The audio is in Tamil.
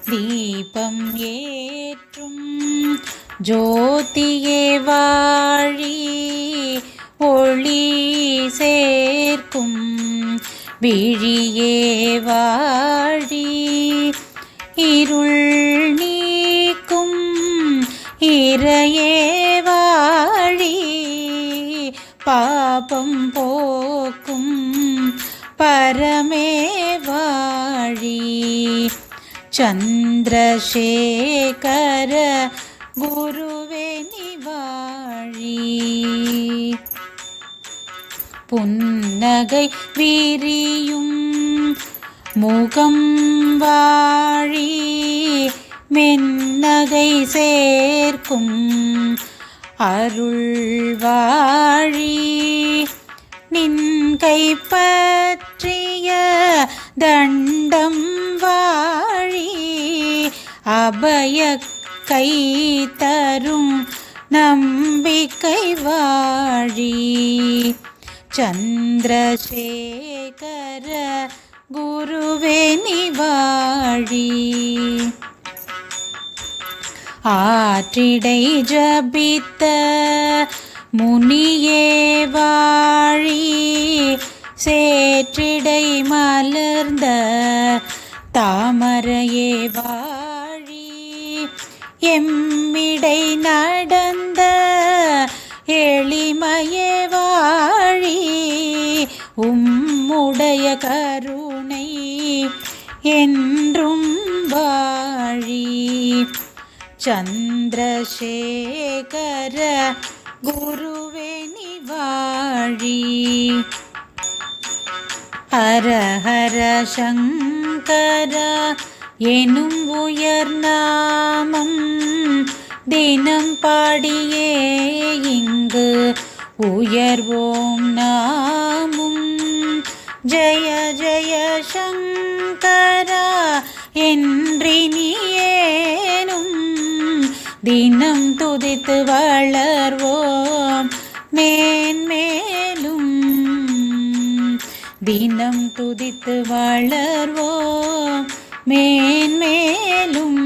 தீபம் ஏற்றும் ஜோதியே வாழி, ஒளி சேர்க்கும் விழியே வாழி, இருள் நீக்கும் இறையே வாழி, பாபம் போக்கும் பரமே வாழி, சந்திரசேகர குருவே நிவாழி, புன்னகை விரியும் முகம் வாழி, மென்னகை சேர்க்கும் அருள் வாழி, நின் கைப்பற்றிய தண்டம் வாழி, அபய கை தரும் நம்பிக்கை வாழி, சந்திரசேகர குருவே நிவாழி, ஆற்றிடை ஜபித்த முனியே வாழி, சேற்றிடை மலர்ந்த தாமரையே வாழி, எம்மிடை நடந்த எளிமையே வாழி, உம்முடைய கருணை என்றும் வாழி, சந்திரசேகர குருவே நிவாழி, ஹர ஹர சங்கர எனும் உயர் நாமம் தினம் பாடியே இங்கு உயர்வோம் நாமும், ஜெய ஜெய சங்கரா என்றினியேனும் தினம் துதித்து வளர்வோம் மேன்மேலும், தினம் துதித்து வளர்வோம் மேன்மேலும்.